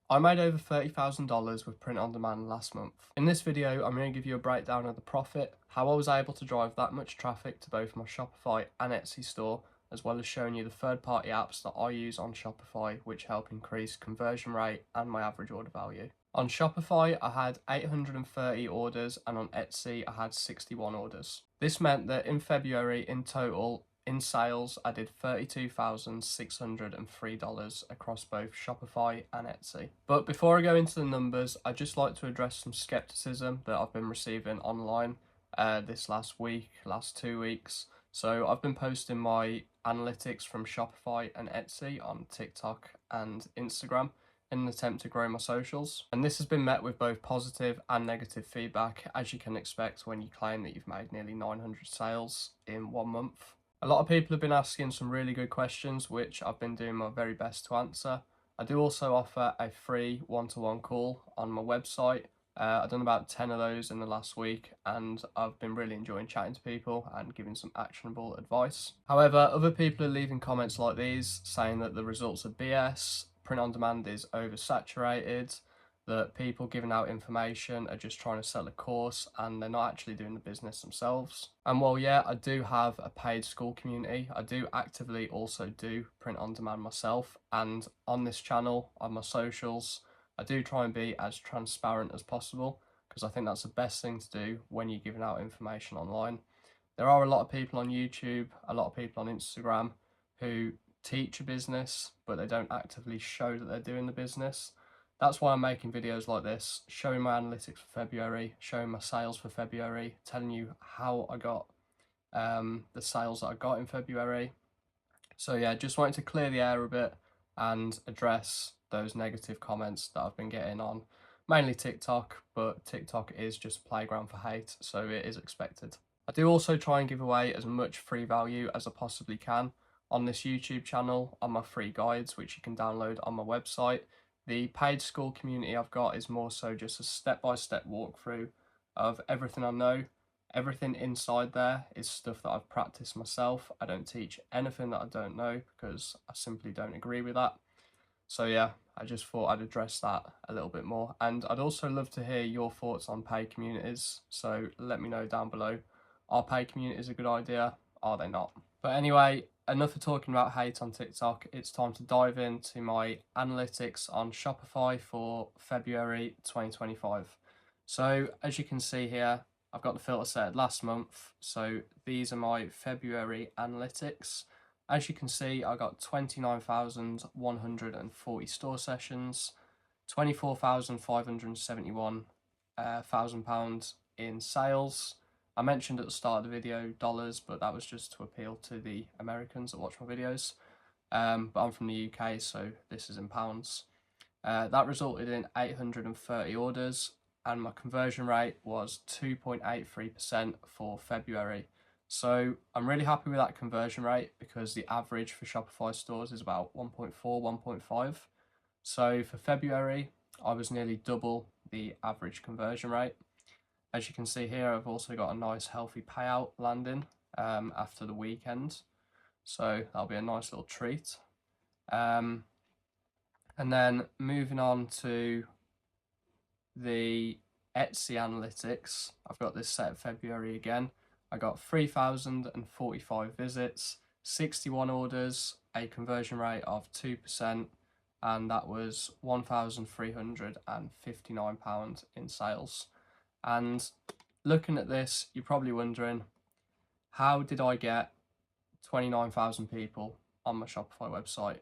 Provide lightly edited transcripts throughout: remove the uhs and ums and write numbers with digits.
I made over $30,000 with print on demand last month. In this video, I'm going to give you a breakdown of the profit, how I was able to drive that much traffic to both my Shopify and Etsy store, as well as showing you the third-party apps that I use on Shopify which help increase conversion rate and my average order value. On Shopify, I had 830 orders, and on Etsy, I had 61 orders. This meant that in February, in total, in sales, I did $32,603 across both Shopify and Etsy. But before I go into the numbers, I'd just like to address some skepticism that I've been receiving online this last week, last 2 weeks. So I've been posting my analytics from Shopify and Etsy on TikTok and Instagram in an attempt to grow my socials. And this has been met with both positive and negative feedback, as you can expect when you claim that you've made nearly 900 sales in 1 month. A lot of people have been asking some really good questions, which I've been doing my very best to answer. I do also offer a free one-to-one call on my website. I've done about 10 of those in the last week, and I've been really enjoying chatting to people and giving some actionable advice. However, other people are leaving comments like these saying that the results are BS, print on demand is oversaturated, that people giving out information are just trying to sell a course and they're not actually doing the business themselves. And while yeah, I do have a paid school community, I do actively also do print on demand myself, and on this channel, on my socials, I do try and be as transparent as possible, because I think that's the best thing to do when you're giving out information online. There are a lot of people on YouTube, a lot of people on Instagram who teach a business, but they don't actively show that they're doing the business. That's why I'm making videos like this, showing my analytics for February, showing my sales for February, telling you how I got the sales that I got in February. So yeah, just wanted to clear the air a bit and address those negative comments that I've been getting on mainly TikTok, but TikTok is just a playground for hate, so it is expected. I do also try and give away as much free value as I possibly can on this YouTube channel, on my free guides, which you can download on my website. The paid school community I've got is more so just a step-by-step walkthrough of everything I know. Everything inside there is stuff that I've practiced myself. I don't teach anything that I don't know because I simply don't agree with that. So yeah, I just thought I'd address that a little bit more. And I'd also love to hear your thoughts on paid communities. So let me know down below. Are paid communities a good idea? Are they not? But anyway, enough of talking about hate on TikTok. It's time to dive into my analytics on Shopify for February 2025. So as you can see here, I've got the filter set last month. So these are my February analytics. As you can see, I got 29,140 store sessions, 24,571 £1,000 in sales. I mentioned at the start of the video dollars, but that was just to appeal to the Americans that watch my videos. But I'm from the UK, so this is in pounds. That resulted in 830 orders, and my conversion rate was 2.83% for February. So I'm really happy with that conversion rate because the average for Shopify stores is about 1.4, 1.5. So for February, I was nearly double the average conversion rate. As you can see here, I've also got a nice healthy payout landing after the weekend. So that'll be a nice little treat. And then moving on to the Etsy analytics, I've got this set of February again. I got 3,045 visits, 61 orders, a conversion rate of 2%, and that was £1,359 in sales. And looking at this, you're probably wondering, how did I get 29,000 people on my Shopify website?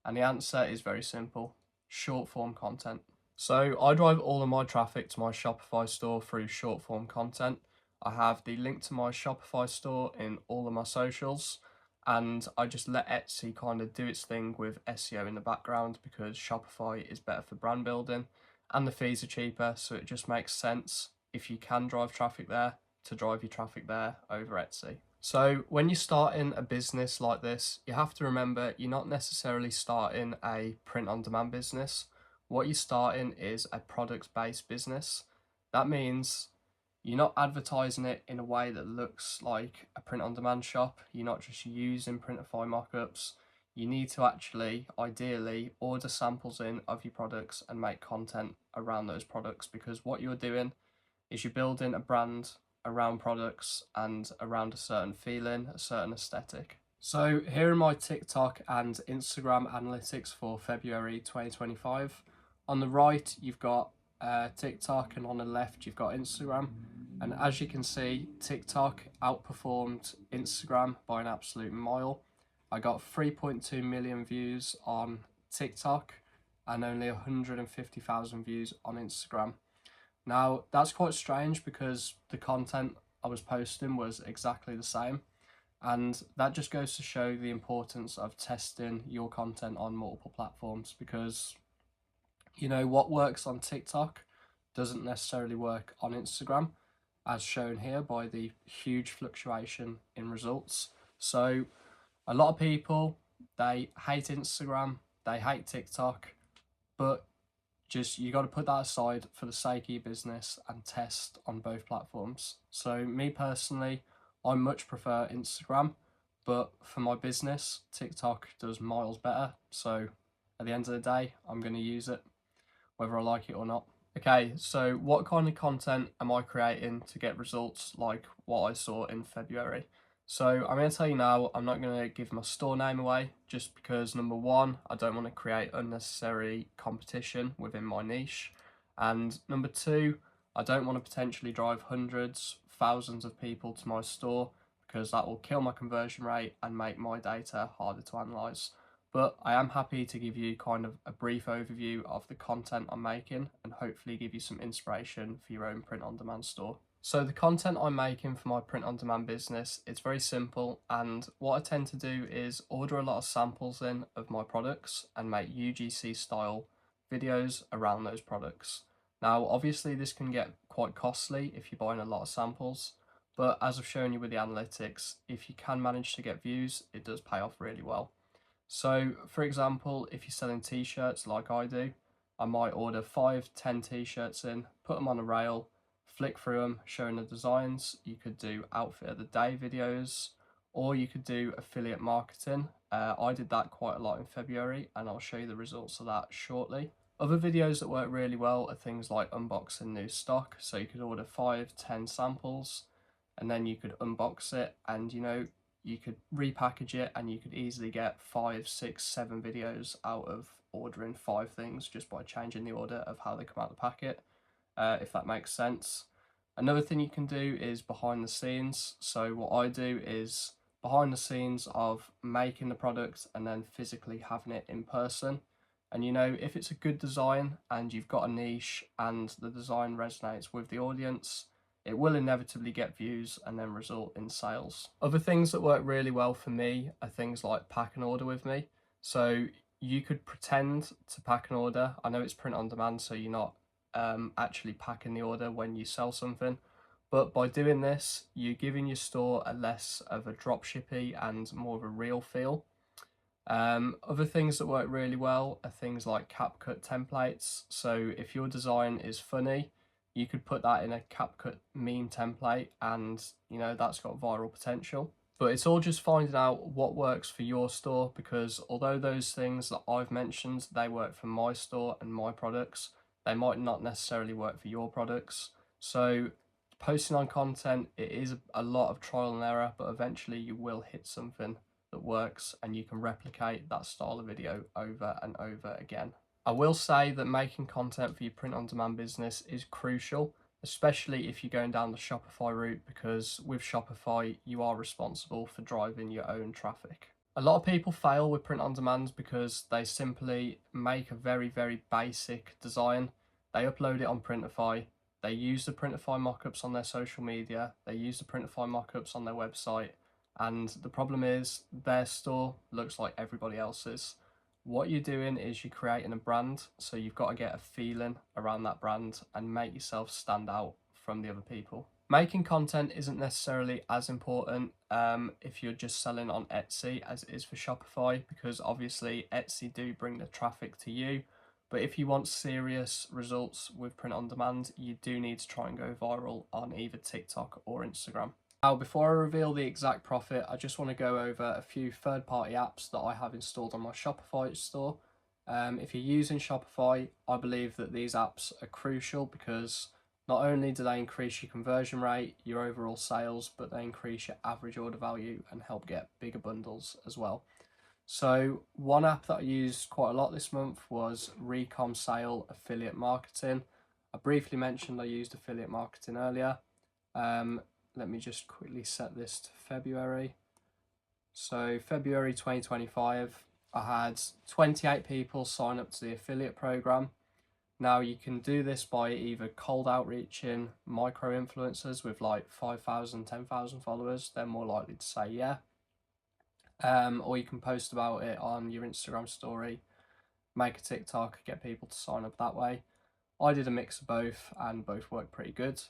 And the answer is very simple: short form content. So I drive all of my traffic to my Shopify store through short form content. I have the link to my Shopify store in all of my socials, and I just let Etsy kind of do its thing with SEO in the background because Shopify is better for brand building and the fees are cheaper, so it just makes sense, if you can drive traffic there, to drive your traffic there over Etsy. So when you're starting a business like this, you have to remember you're not necessarily starting a print on demand business. What you're starting is a product-based business. That means you're not advertising it in a way that looks like a print-on-demand shop. You're not just using Printify mockups. you need to actually, ideally, order samples in of your products and make content around those products, because what you're doing is you're building a brand around products and around a certain feeling, a certain aesthetic. So here are my TikTok and Instagram analytics for February 2025. On the right, you've got TikTok, and on the left, you've got Instagram. And as you can see, TikTok outperformed Instagram by an absolute mile. I got 3.2 million views on TikTok and only 150,000 views on Instagram. Now, that's quite strange because the content I was posting was exactly the same. And that just goes to show the importance of testing your content on multiple platforms, because, you know, what works on TikTok doesn't necessarily work on Instagram, as shown here by the huge fluctuation in results. So a lot of people, they hate Instagram, they hate TikTok, but just you got to put that aside for the sake of your business and test on both platforms. So me personally, I much prefer Instagram, but for my business, TikTok does miles better. So at the end of the day, I'm going to use it, whether I like it or not. Okay, so what kind of content am I creating to get results like what I saw in February? So I'm going to tell you now, I'm not going to give my store name away, just because number one, I don't want to create unnecessary competition within my niche. And number two, I don't want to potentially drive hundreds, thousands of people to my store, because that will kill my conversion rate and make my data harder to analyze. But I am happy to give you kind of a brief overview of the content I'm making and hopefully give you some inspiration for your own print-on-demand store. So the content I'm making for my print-on-demand business, it's very simple, and what I tend to do is order a lot of samples in of my products and make UGC style videos around those products. Now, obviously this can get quite costly if you're buying a lot of samples, but as I've shown you with the analytics, if you can manage to get views, it does pay off really well. So, for example, if you're selling t-shirts like I do, I might order 5-10 t-shirts in, put them on a rail, flick through them, showing the designs. You could do outfit of the day videos, or you could do affiliate marketing. I did that quite a lot in February, and I'll show you the results of that shortly. Other videos that work really well are things like unboxing new stock. So you could order 5-10 samples, and then you could unbox it, and you could repackage it, and you could easily get 5, 6, 7 videos out of ordering 5 things just by changing the order of how they come out the packet, if that makes sense. Another thing you can do is behind the scenes. So what I do is behind the scenes of making the product and then physically having it in person. And if it's a good design and you've got a niche and the design resonates with the audience, it will inevitably get views and then result in sales. Other things that work really well for me are things like pack and order with me. So you could pretend to pack an order. I know it's print on demand, so you're not actually packing the order when you sell something. But by doing this, you're giving your store a less of a dropshippy and more of a real feel. Other things that work really well are things like CapCut templates. So if your design is funny, you could put that in a CapCut meme template, and that's got viral potential. But it's all just finding out what works for your store, because although those things that I've mentioned, they work for my store and my products, they might not necessarily work for your products. So posting on content, it is a lot of trial and error, but eventually you will hit something that works and you can replicate that style of video over and over again. I will say that making content for your print-on-demand business is crucial, especially if you're going down the Shopify route, because with Shopify, you are responsible for driving your own traffic. A lot of people fail with print-on-demand because they simply make a very, very basic design. They upload it on Printify. They use the Printify mockups on their social media. They use the Printify mockups on their website. And the problem is their store looks like everybody else's. What you're doing is you're creating a brand, so you've got to get a feeling around that brand and make yourself stand out from the other people. Making content isn't necessarily as important if you're just selling on Etsy as it is for Shopify, because obviously Etsy do bring the traffic to you. But if you want serious results with print on demand, you do need to try and go viral on either TikTok or Instagram. Now, before I reveal the exact profit, I just want to go over a few third-party apps that I have installed on my Shopify store. If you're using Shopify, I believe that these apps are crucial because not only do they increase your conversion rate, your overall sales, but they increase your average order value and help get bigger bundles as well. So one app that I used quite a lot this month was Recom Sale Affiliate Marketing. I briefly mentioned I used affiliate marketing earlier. Let me just quickly set this to February. So February 2025, I had 28 people sign up to the affiliate program. Now you can do this by either cold outreaching micro influencers with like 5,000, 10,000 followers. They're more likely to say yeah. Or you can post about it on your Instagram story, make a TikTok, get people to sign up that way. I did a mix of both and both worked pretty good.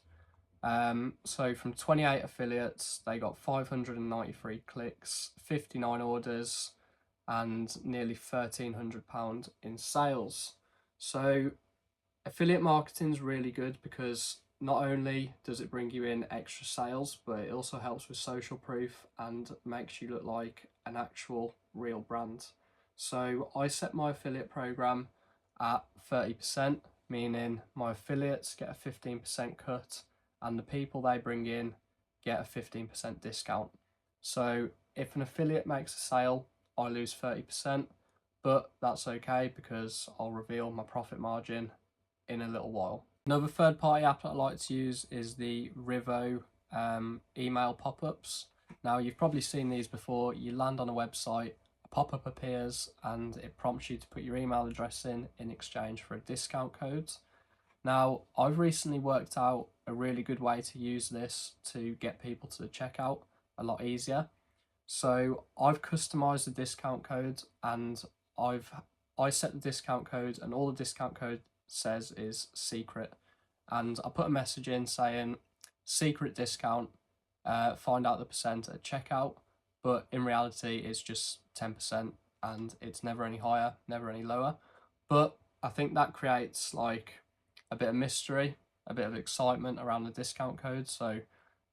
So from 28 affiliates, they got 593 clicks, 59 orders, and nearly £1,300 in sales. So affiliate marketing is really good because not only does it bring you in extra sales, but it also helps with social proof and makes you look like an actual real brand. So I set my affiliate program at 30%, meaning my affiliates get a 15% cut and the people they bring in get a 15% discount. So if an affiliate makes a sale, I lose 30%, but that's okay because I'll reveal my profit margin in a little while. Another third-party app that I like to use is the Rivo email pop-ups. Now you've probably seen these before. You land on a website, a pop-up appears and it prompts you to put your email address in exchange for a discount code. Now I've recently worked out a really good way to use this to get people to the checkout a lot easier. So I've customized the discount code and I set the discount code and all the discount code says is secret, and I put a message in saying secret discount, find out the percent at checkout, but in reality it's just 10% and it's never any higher, never any lower. But I think that creates like a bit of mystery, a bit of excitement around the discount code, so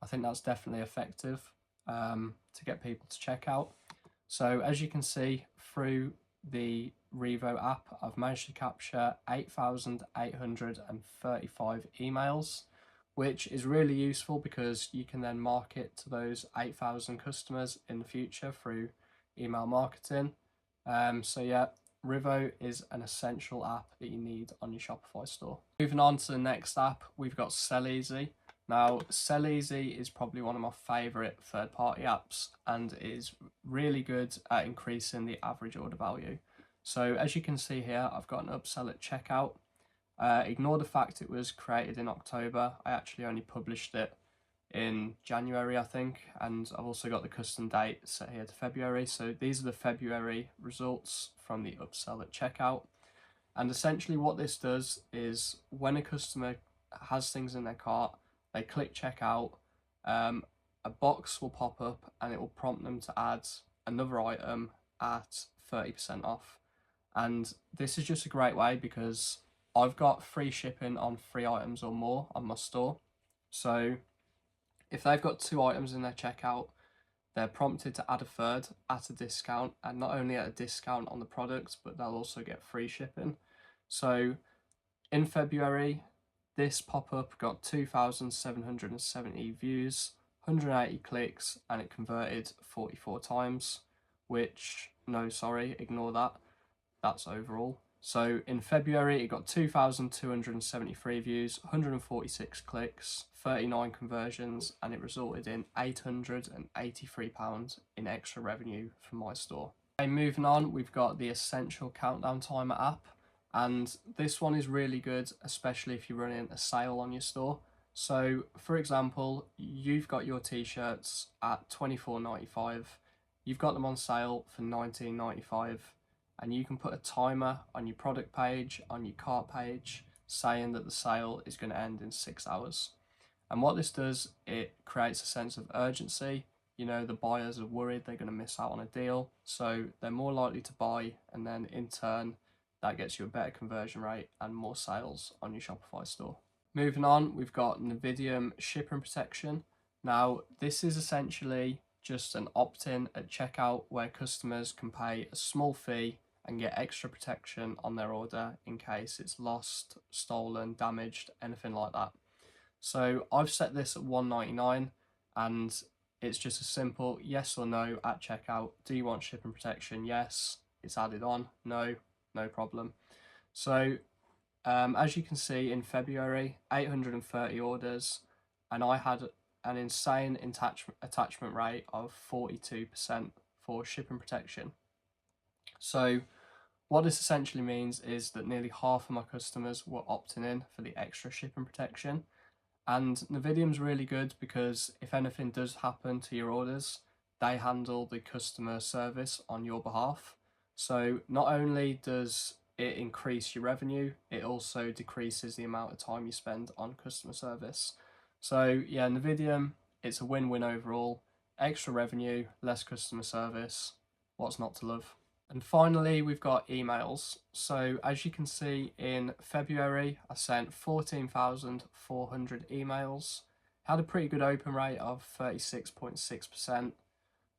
I think that's definitely effective to get people to check out. So as you can see through the Revo app, I've managed to capture 8,835 emails, which is really useful because you can then market to those 8,000 customers in the future through email marketing. So yeah, Rivo is an essential app that you need on your Shopify store. Moving on to the next app, we've got Sell Easy. Now, Sell Easy is probably one of my favourite third-party apps and is really good at increasing the average order value. So as you can see here, I've got an upsell at checkout. Ignore the fact it was created in October. I actually only published it in January, I think, and I've also got the custom date set here to February. So these are the February results from the upsell at checkout. And essentially what this does is when a customer has things in their cart, they click checkout, a box will pop up and it will prompt them to add another item at 30% off. And this is just a great way because I've got free shipping on 3 items or more on my store. So if they've got 2 items in their checkout, they're prompted to add a third at a discount, and not only at a discount on the product, but they'll also get free shipping. So in February, this pop-up got 2,770 views, 180 clicks, and it converted 44 times, which, no, sorry, ignore that. That's overall. So in February, it got 2,273 views, 146 clicks, 39 conversions, and it resulted in £883 in extra revenue for my store. Okay, moving on, we've got the Essential Countdown Timer app, and this one is really good, especially if you're running a sale on your store. So for example, you've got your t-shirts at $24.95, you've got them on sale for $19.95, and you can put a timer on your product page, on your cart page, saying that the sale is going to end in 6 hours. And what this does, it creates a sense of urgency. You know, the buyers are worried they're going to miss out on a deal, so they're more likely to buy, and then in turn, that gets you a better conversion rate and more sales on your Shopify store. Moving on, we've got Nvidium shipping protection. Now, this is essentially just an opt-in at checkout where customers can pay a small fee and get extra protection on their order in case it's lost, stolen, damaged, anything like that. So I've set this at $1.99 and it's just a simple yes or no at checkout. Do you want shipping protection? Yes. It's added on. No, no problem. So as you can see in February, 830 orders, and I had an insane attachment rate of 42% for shipping protection. So what this essentially means is that nearly half of my customers were opting in for the extra shipping protection. And Navidium's really good because if anything does happen to your orders, they handle the customer service on your behalf. So not only does it increase your revenue, it also decreases the amount of time you spend on customer service. So yeah, Navidium, it's a win-win overall. Extra revenue, less customer service. What's not to love? And finally, we've got emails. So as you can see, in February, I sent 14,400 emails. Had a pretty good open rate of 36.6%,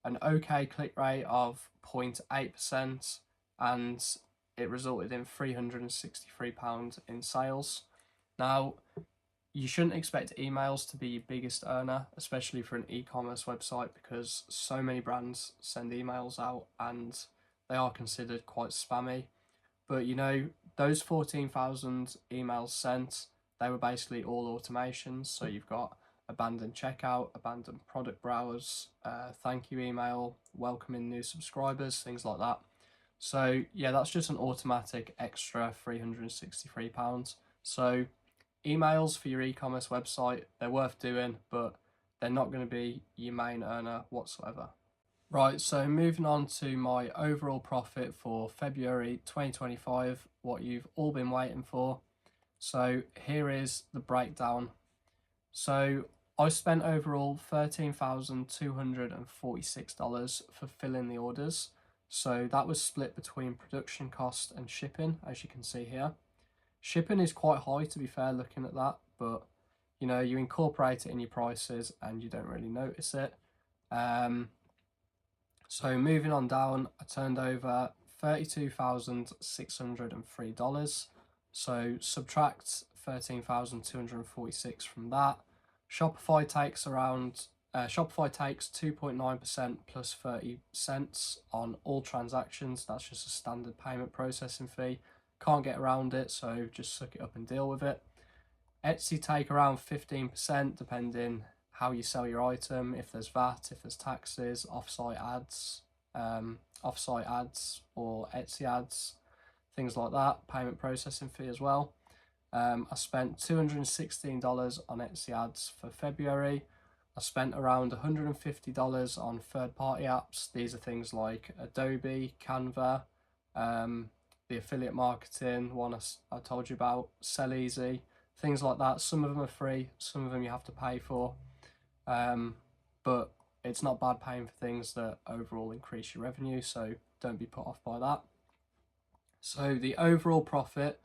an okay click rate of 0.8%, and it resulted in £363 in sales. Now, you shouldn't expect emails to be your biggest earner, especially for an e-commerce website, because so many brands send emails out and they are considered quite spammy. But you know, those 14,000 emails sent, they were basically all automations. So you've got abandoned checkout, abandoned product browse, thank you email, welcoming new subscribers, things like that. So yeah, that's just an automatic extra £363. So emails for your e-commerce website, they're worth doing, but they're not going to be your main earner whatsoever. Right, so moving on to my overall profit for February 2025, what you've all been waiting for. So here is the breakdown. So I spent overall $13,246 for filling the orders. So that was split between production cost and shipping, as you can see here. Shipping is quite high, to be fair, looking at that, but you know, you incorporate it in your prices and you don't really notice it. So moving on down, I turned over $32,603. So subtract 13,246 from that. Shopify takes 2.9% plus 30 cents on all transactions. That's just a standard payment processing fee. Can't get around it, so just suck it up and deal with it. Etsy take around 15% depending how you sell your item, if there's VAT, if there's taxes, offsite ads or Etsy ads, things like that, payment processing fee as well. I spent $216 on Etsy ads for February. I spent around $150 on third-party apps. These are things like Adobe, Canva, the affiliate marketing one I told you about, Sell Easy, things like that. Some of them are free, some of them you have to pay for. But it's not bad paying for things that overall increase your revenue, so don't be put off by that. So the overall profit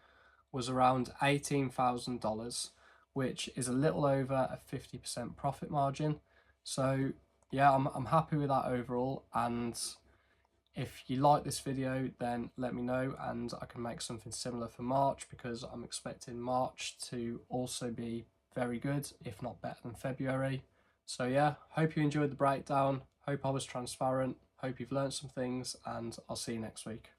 was around $18,000, which is a little over a 50% profit margin. So yeah, I'm happy with that overall, and if you like this video, then let me know and I can make something similar for March, because I'm expecting March to also be very good, if not better than February. So yeah, hope you enjoyed the breakdown, hope I was transparent, hope you've learned some things, and I'll see you next week.